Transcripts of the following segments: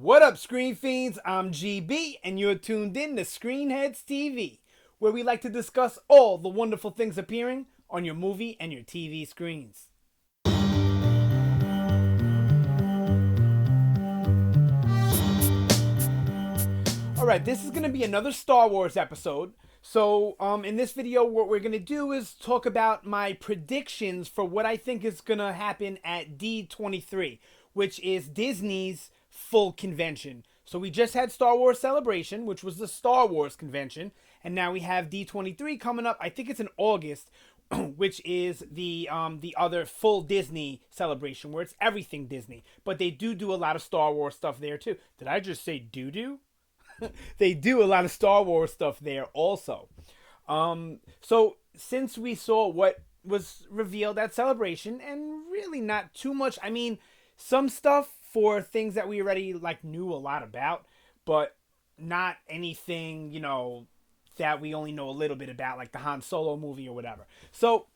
What up, Screen Fiends? I'm GB, and you're tuned in to Screenheads TV, where we like to discuss all the wonderful things appearing on your movie and your TV screens. All right, this is going to be another Star Wars episode. So, in this video, what we're going to do is talk about my predictions for what I think is going to happen at D23, which is Disney's full convention. So we just had Star Wars Celebration, which was the Star Wars convention, and now we have D23 coming up. I think it's in August, which is the other full Disney celebration where it's everything Disney. But they do a lot of Star Wars stuff there too. Did I just say doo? They do a lot of Star Wars stuff there also. So since we saw what was revealed at Celebration, and really not too much, I mean, some stuff for things that we already knew a lot about, but not anything, that we only know a little bit about, like the Han Solo movie or whatever. So,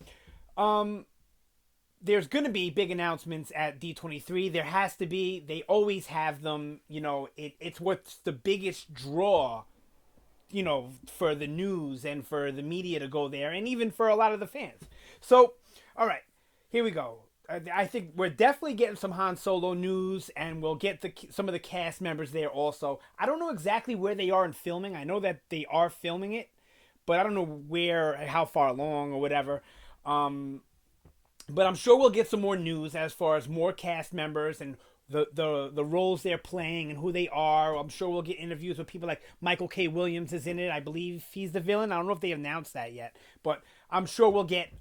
there's going to be big announcements at D23. There has to be. They always have them. It's what's the biggest draw, for the news and for the media to go there, and even for a lot of the fans. So, all right, here we go. I think we're definitely getting some Han Solo news, and we'll get some of the cast members there also. I don't know exactly where they are in filming. I know that they are filming it, but I don't know how far along or whatever. But I'm sure we'll get some more news as far as more cast members and the roles they're playing and who they are. I'm sure we'll get interviews with people like Michael K. Williams is in it. I believe he's the villain. I don't know if they announced that yet, but I'm sure we'll get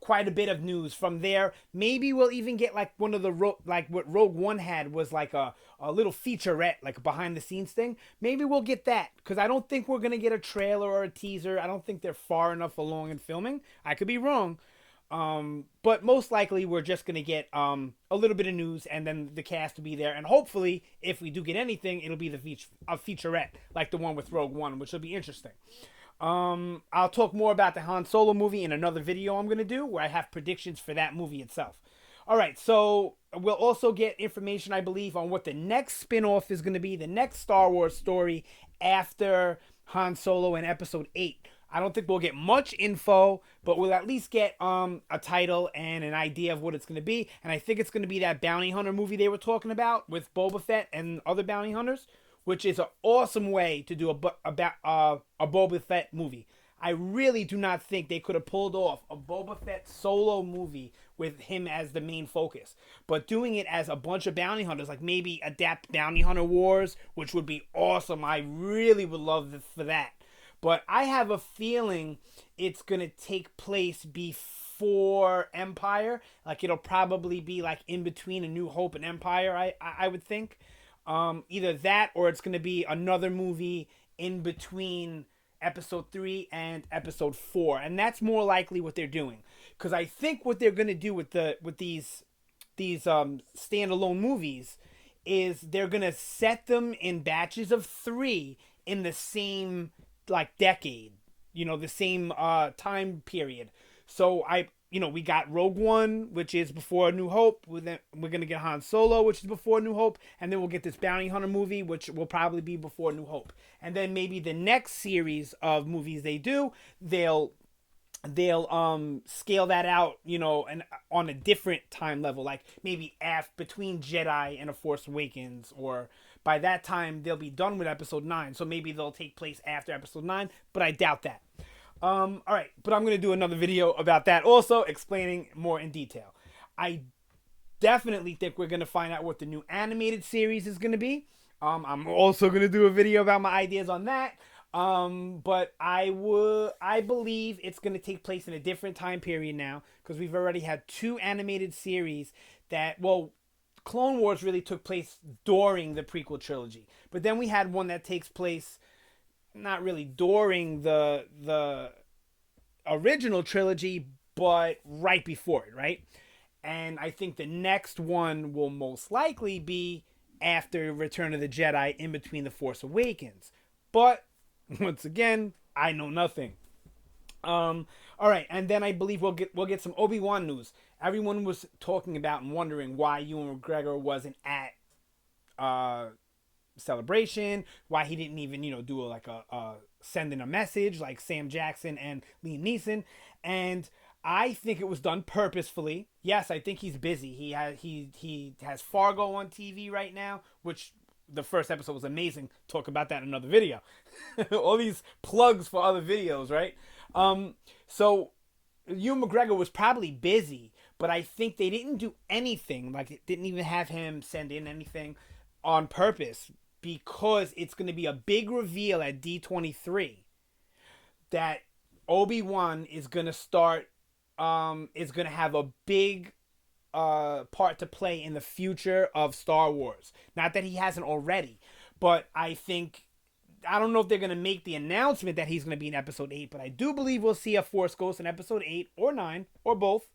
quite a bit of news from there. Maybe we'll even get like one of the what Rogue One had was like a little featurette, like a behind the scenes thing. Maybe we'll get that, because I don't think we're gonna get a trailer or a teaser. I don't think they're far enough along in filming. I could be wrong. But most likely we're just gonna get a little bit of news, and then the cast will be there, and hopefully, if we do get anything, it'll be a featurette like the one with Rogue One, which will be interesting. I'll talk more about the Han Solo movie in another video I'm gonna do, where I have predictions for that movie itself. All right, so we'll also get information, I believe, on what the next spin-off is gonna be, the next Star Wars story after Han Solo in Episode 8. I don't think we'll get much info, but we'll at least get a title and an idea of what it's going to be. And I think it's going to be that bounty hunter movie they were talking about with Boba Fett and other bounty hunters, which is an awesome way to do a Boba Fett movie. I really do not think they could have pulled off a Boba Fett solo movie with him as the main focus. But doing it as a bunch of bounty hunters, like maybe adapt Bounty Hunter Wars, which would be awesome. I really would love for that. But I have a feeling it's going to take place before Empire. Like, it'll probably be like in between A New Hope and Empire, I would think. Either that, or it's going to be another movie in between Episode 3 and Episode 4. And that's more likely what they're doing. Because I think what they're going to do with these standalone movies is they're going to set them in batches of 3 in the same decade, the same time period. So we got Rogue One, which is before A New Hope. We're gonna get Han Solo, which is before A New Hope, and then we'll get this bounty hunter movie, which will probably be before A New Hope. And then maybe the next series of movies they do, they'll scale that out, and on a different time level, like maybe between Jedi and A Force Awakens, or by that time they'll be done with Episode 9, so maybe they'll take place after Episode 9, but I doubt that. All right, but I'm gonna do another video about that also, explaining more in detail. I definitely think we're gonna find out what the new animated series is gonna be. I'm also gonna do a video about my ideas on that. But I believe it's going to take place in a different time period now, because we've already had 2 animated series Clone Wars really took place during the prequel trilogy, but then we had one that takes place not really during the original trilogy, but right before it, right? And I think the next one will most likely be after Return of the Jedi, in between The Force Awakens. But once again, I know nothing. All right, and then I believe we'll get some Obi-Wan news. Everyone was talking about and wondering why Ewan McGregor wasn't at celebration, why he didn't even, do a send in a message like Sam Jackson and Liam Neeson. And I think it was done purposefully. Yes, I think he's busy. He has Fargo on TV right now, which the first episode was amazing. Talk about that in another video. All these plugs for other videos, right? So Ewan McGregor was probably busy, but I think they didn't do anything. Like, it didn't even have him send in anything on purpose, because it's going to be a big reveal at D23 that Obi-Wan is going to start, is going to have a big part to play in the future of Star Wars. Not that he hasn't already, but I don't know if they're going to make the announcement that he's going to be in episode 8, but I do believe we'll see a Force Ghost in episode 8 or 9 or both.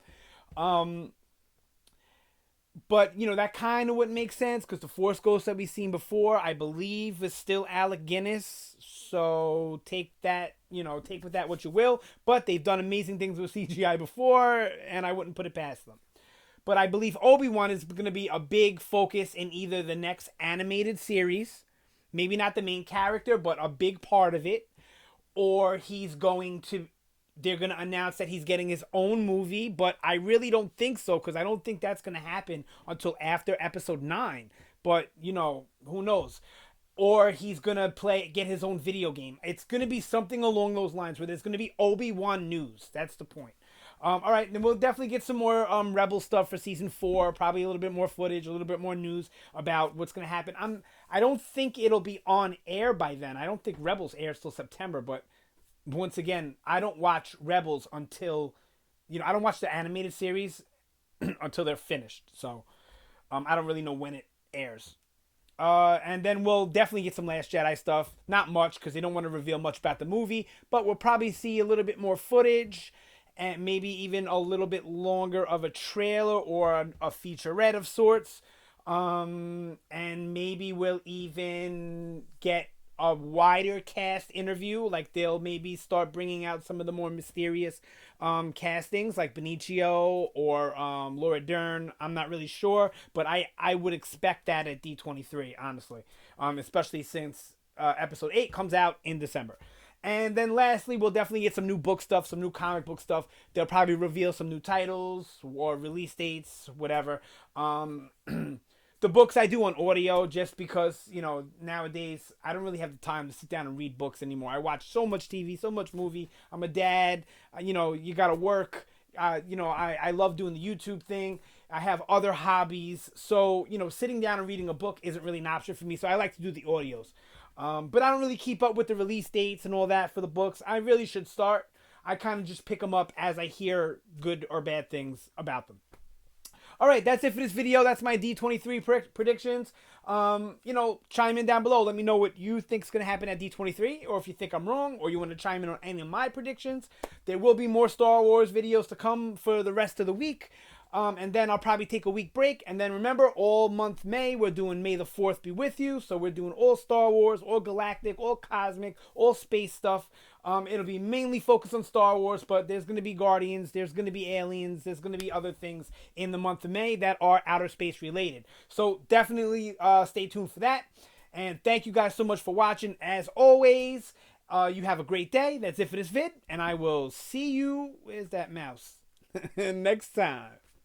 But, that kind of wouldn't make sense, because the Force Ghost that we've seen before, I believe, is still Alec Guinness. So take that, take with that what you will. But they've done amazing things with CGI before, and I wouldn't put it past them. But I believe Obi-Wan is going to be a big focus in either the next animated series, maybe not the main character, but a big part of it, or they're going to announce that he's getting his own movie, but I really don't think so, because I don't think that's going to happen until after episode 9. But, who knows? Or he's going to get his own video game. It's going to be something along those lines where there's going to be Obi-Wan news. That's the point. All right, then we'll definitely get some more Rebel stuff for season 4. Probably a little bit more footage, a little bit more news about what's going to happen. I don't think it'll be on air by then. I don't think Rebels airs till September, but once again, I don't watch Rebels until, I don't watch the animated series until they're finished. So, I don't really know when it airs. And then we'll definitely get some Last Jedi stuff. Not much, because they don't want to reveal much about the movie, but we'll probably see a little bit more footage, and maybe even a little bit longer of a trailer or a featurette of sorts. And maybe we'll even get a wider cast interview. Like, they'll maybe start bringing out some of the more mysterious castings, like Benicio or Laura Dern. I'm not really sure, but I would expect that at D23, honestly, especially since episode 8 comes out in December. And then lastly, we'll definitely get some new book stuff, some new comic book stuff. They'll probably reveal some new titles or release dates, whatever. The books I do on audio, just because, nowadays I don't really have the time to sit down and read books anymore. I watch so much TV, so much movie. I'm a dad. You got to work. I love doing the YouTube thing. I have other hobbies. So, sitting down and reading a book isn't really an option for me. So I like to do the audios. But I don't really keep up with the release dates and all that for the books. I really should start. I kind of just pick them up as I hear good or bad things about them. All right, that's it for this video. That's my D23 predictions. Chime in down below. Let me know what you think is going to happen at D23, or if you think I'm wrong, or you want to chime in on any of my predictions. There will be more Star Wars videos to come for the rest of the week. And then I'll probably take a week break. And then remember, all month May, we're doing May the 4th be with you. So we're doing all Star Wars, all galactic, all cosmic, all space stuff. It'll be mainly focused on Star Wars, but there's going to be Guardians, there's going to be aliens, there's going to be other things in the month of May that are outer space related. So definitely stay tuned for that. And thank you guys so much for watching. As always, you have a great day. That's it for this vid. And I will see you, where's that mouse, next time.